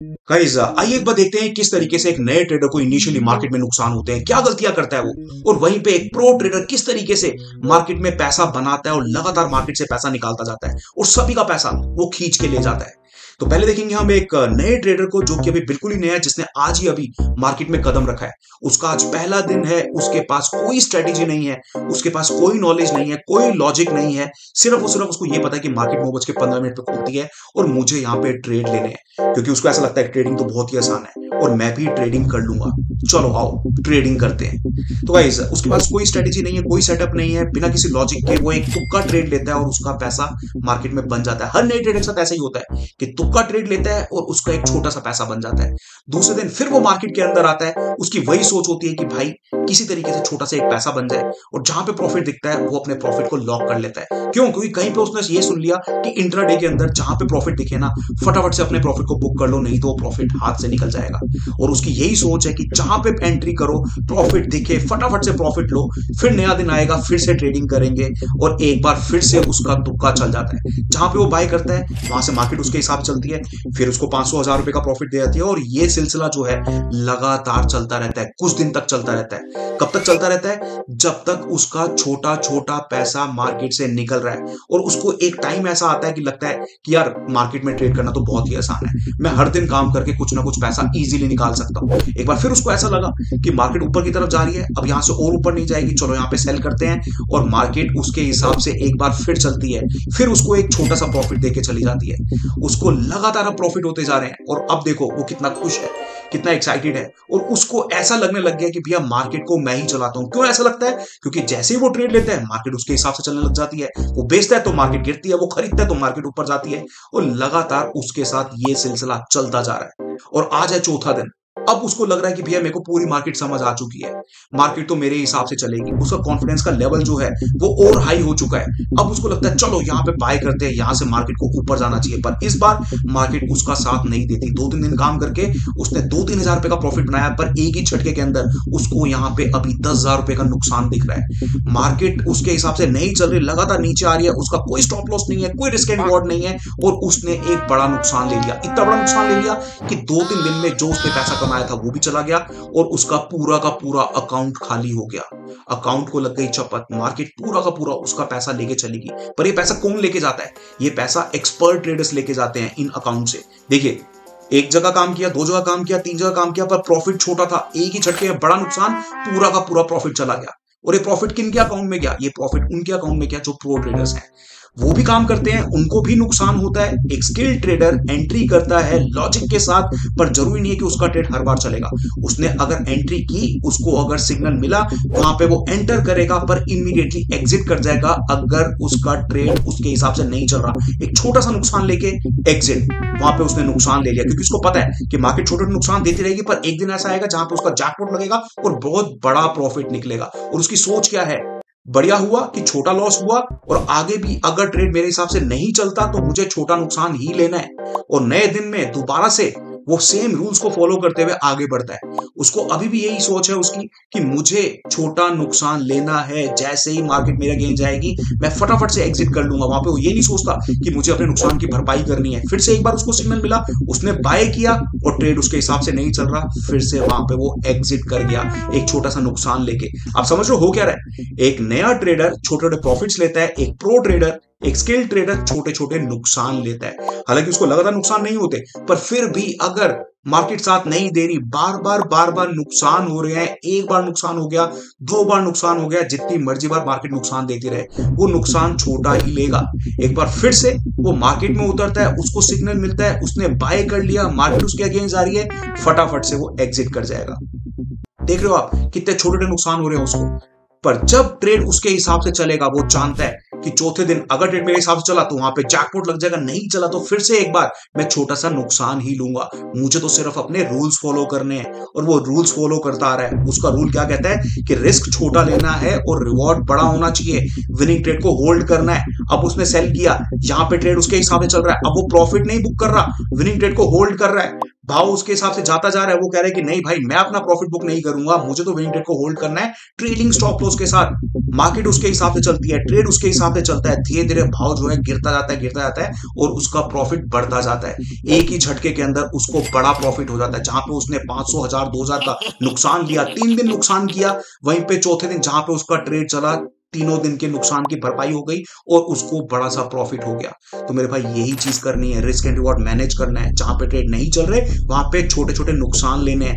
Guys आइए एक बार देखते हैं किस तरीके से एक नए ट्रेडर को इनिशियली मार्केट में नुकसान होते हैं, क्या गलतियां करता है वो, और वहीं पे एक प्रो ट्रेडर किस तरीके से मार्केट में पैसा बनाता है और लगातार मार्केट से पैसा निकालता जाता है और सभी का पैसा वो खींच के ले जाता है। तो पहले देखेंगे हम एक नए ट्रेडर को जो कि अभी बिल्कुल ही नया है, जिसने आज ही अभी मार्केट में कदम रखा है। उसका आज पहला दिन है, उसके पास कोई स्ट्रेटेजी नहीं है, उसके पास कोई नॉलेज नहीं है, कोई लॉजिक नहीं है, सिर्फ और सिर्फ उसको ये पता है कि मार्केट 9:15 पे खुलती है और मुझे यहाँ पे ट्रेड लेने हैं, क्योंकि उसको ऐसा लगता है ट्रेडिंग तो बहुत ही आसान है और मैं भी ट्रेडिंग कर लूंगा, चलो आओ ट्रेडिंग करते हैं। तो गाइस उसके पास कोई स्ट्रेटेजी नहीं है, कोई सेटअप नहीं है, बिना किसी लॉजिक के वो एक तुक्का ट्रेड लेता है और उसका पैसा मार्केट में बन जाता है। हर नए ट्रेडर के साथ ऐसा ही होता है कि तुक्का ट्रेड लेता है और उसका एक छोटा सा पैसा बन जाता है। दूसरे दिन फिर वो मार्केट के अंदर आता है, उसकी वही सोच होती है कि भाई किसी तरीके से छोटा सा एक पैसा बन जाए, और जहां पे प्रॉफिट दिखता है वो अपने प्रॉफिट को लॉक कर लेता है। क्यों? क्योंकि कहीं पे उसने ये सुन लिया कि इंट्राडे के अंदर जहां पे प्रॉफिट दिखे ना, फटाफट से अपने प्रॉफिट को बुक कर लो, नहीं तो वो प्रॉफिट हाथ से निकल जाएगा। और उसकी यही सोच है कि जहां पे एंट्री करो, प्रॉफिट दिखे, फटाफट से प्रॉफिट लो, फिर नया दिन आएगा, फिर से ट्रेडिंग करेंगे और एक बार फिर से उसका तुक्का चल जाता है। जहां पे वो बाय करता है वहां से मार्केट उसके हिसाब चलती है, फिर उसको 500-1000 रुपए का प्रॉफिट दे जाती है, और ये सिलसिला जो है लगातार चलता रहता है, कुछ दिन तक चलता रहता है। कब तक चलता रहता है? जब तक उसका छोटा छोटा पैसा मार्केट से निकल रहा है और उसको एक टाइम ऐसा आता है कि लगता है कि यार मार्केट में ट्रेड करना तो बहुत ही आसान है, मैं हर दिन काम करके कुछ ना कुछ पैसा इजीली निकाल सकता हूं। एक बार फिर उसको ऐसा लगा कि मार्केट ऊपर की तरफ जा रही है, अब यहां से और ऊपर नहीं जाएगी, चलो यहां पे सेल करते हैं, और मार्केट उसके हिसाब से एक बार फिर चलती है, फिर उसको एक छोटा सा प्रॉफिट देके चली जाती है। उसको लगातार अब प्रॉफिट होते जा रहे हैं और अब देखो वो कितना खुश है, कितना एक्साइटेड है, और उसको ऐसा लगने लग गया कि भैया मार्केट को मैं ही चलाता हूं। क्यों ऐसा लगता है? क्योंकि जैसे ही वो ट्रेड लेता है मार्केट उसके हिसाब से चलने लग जाती है, वो बेचता है तो मार्केट गिरती है, वो खरीदता है तो मार्केट ऊपर जाती है, और लगातार उसके साथ ये सिलसिला चलता जा रहा है। और आज है चौथा दिन, अब उसको लग रहा है कि भैया मेरे को पूरी मार्केट समझ आ चुकी है, मार्केट तो मेरे हिसाब से चलेगी। उसका कॉन्फिडेंस का लेवल जो है वो और हाई हो चुका है। अब उसको लगता है चलो यहां पे बाय करते हैं, यहां से मार्केट को ऊपर जाना चाहिए, पर इस बार मार्केट उसका साथ नहीं देती। 2-3 दिन काम करके उसने 2-3 हजार रुपए का प्रॉफिट बनाया, पर एक ही झटके के अंदर उसको यहां पे अभी 10,000 रुपए का नुकसान दिख रहा है। मार्केट उसके हिसाब से नहीं चल रही, लगातार नीचे आ रही है, उसका कोई स्टॉप लॉस नहीं है, कोई रिस्क एंड रिवॉर्ड नहीं है, और उसने एक बड़ा नुकसान ले लिया। इतना बड़ा नुकसान ले लिया कि 2-3 दिन में जो उसने पैसा कमाया था वो भी चला गया और उसका पूरा का पूरा अकाउंट खाली हो गया। अकाउंट को लग गई चपत, मार्केट पूरा का पूरा उसका पैसा लेके चलेगी। पर ये पैसा कौन लेके जाता है? ये पैसा एक्सपर्ट ट्रेडर्स लेके जाते हैं इन अकाउंट से। देखिए, एक जगह काम किया, 2 जगह काम किया, 3 जगह काम किया, पर प्रॉफिट छोटा था, एक ही झटके में बड़ा नुकसान, पूरा का पूरा प्रॉफिट चला गया। और ये प्रॉफिट किन के अकाउंट में गया? ये प्रॉफिट उनके अकाउंट में गया जो प्रो ट्रेडर्स हैं। वो भी काम करते हैं, उनको भी नुकसान होता है। एक स्किल ट्रेडर एंट्री करता है लॉजिक के साथ, पर जरूरी नहीं है कि उसका ट्रेड हर बार चलेगा। उसने अगर एंट्री की, उसको अगर सिग्नल मिला, वहां पे वो एंटर करेगा, पर इमीडिएटली एग्जिट कर जाएगा अगर उसका ट्रेड उसके हिसाब से नहीं चल रहा। एक छोटा सा नुकसान लेके एग्जिट, वहां पे उसने नुकसान ले लिया, क्योंकि उसको पता है कि मार्केट छोटे नुकसान देती रहेगी, पर एक दिन ऐसा आएगा जहां पे उसका जैकपॉट लगेगा और बहुत बड़ा प्रॉफिट निकलेगा। और उसकी सोच क्या है? बढ़िया हुआ कि छोटा लॉस हुआ, और आगे भी अगर ट्रेड मेरे हिसाब से नहीं चलता तो मुझे छोटा नुकसान ही लेना है, और नए दिन में दोबारा से वो सेम रूल्स को फॉलो करते हुए आगे बढ़ता है। उसको अभी भी यही सोच है उसकी कि मुझे छोटा नुकसान लेना है, जैसे ही मार्केट मेरा गेन जाएगी मैं फटाफट से एग्जिट कर लूंगा। वहां पे वो ये नहीं सोचता कि मुझे अपने नुकसान की भरपाई करनी है। फिर से एक बार उसको सिग्नल मिला, उसने बाय किया और ट्रेड उसके हिसाब से नहीं चल रहा, फिर से वहां पे वो एग्जिट कर गया एक छोटा सा नुकसान लेके। आप समझ रहे हो क्या रहा है? एक नया ट्रेडर छोटे छोटे प्रॉफिट्स लेता है, एक प्रो ट्रेडर, एक स्किल ट्रेडर छोटे छोटे नुकसान लेता है। हालांकि उसको लगातार नुकसान नहीं होते, पर फिर भी अगर मार्केट साथ नहीं दे रही, बार बार नुकसान हो रहे हैं, एक बार नुकसान हो गया, 2 बार नुकसान हो गया, जितनी मर्जी बार मार्केट नुकसान देती रहे, वो नुकसान छोटा ही लेगा। एक बार फिर से वो मार्केट में उतरता है, उसको सिग्नल मिलता है, उसने बाय कर लिया, मार्केट उसके अगेंस्ट आ रही है, फटाफट से वो एग्जिट कर जाएगा। देख रहे हो आप कितने छोटे छोटे नुकसान हो रहे हैं उसको। पर जब ट्रेड उसके हिसाब से चलेगा, वो जानता है कि चौथे दिन अगर ट्रेड मेरे हिसाब से चला तो वहां पे जैकपॉट लग जाएगा, नहीं चला तो फिर से एक बार मैं छोटा सा नुकसान ही लूंगा। मुझे तो सिर्फ अपने रूल्स फॉलो करने हैं, और वो रूल्स फॉलो करता आ रहा है। उसका रूल क्या कहता है कि रिस्क छोटा लेना है और रिवॉर्ड बड़ा होना चाहिए, विनिंग ट्रेड को होल्ड करना है। अब उसने सेल किया, यहां पे ट्रेड उसके हिसाब से चल रहा है, अब वो प्रॉफिट नहीं बुक कर रहा, विनिंग ट्रेड को होल्ड कर रहा है। भाव उसके हिसाब से जाता जा रहा है, वो कह रहा है कि नहीं भाई मैं अपना प्रॉफिट बुक नहीं करूंगा, मुझे तो विनिंग ट्रेड को होल्ड करना है ट्रेलिंग स्टॉप लॉस के साथ। मार्केट उसके हिसाब से चलती है, ट्रेड उसके हिसाब से चलता है, धीरे धीरे भाव जो है गिरता जाता है और उसका प्रॉफिट बढ़ता जाता है। एक ही झटके के अंदर उसको बड़ा प्रॉफिट हो जाता है। जहां पे उसने 500, 1000, 2000 का नुकसान लिया, 3 दिन नुकसान किया, वहीं पे चौथे दिन जहां पे उसका ट्रेड चला, तीनों दिन के नुकसान की भरपाई हो गई और उसको बड़ा सा प्रॉफिट हो गया। तो मेरे भाई यही चीज करनी है, रिस्क एंड रिवॉर्ड मैनेज करना है। जहां पे ट्रेड नहीं चल रहे वहां पे छोटे छोटे नुकसान लेने हैं,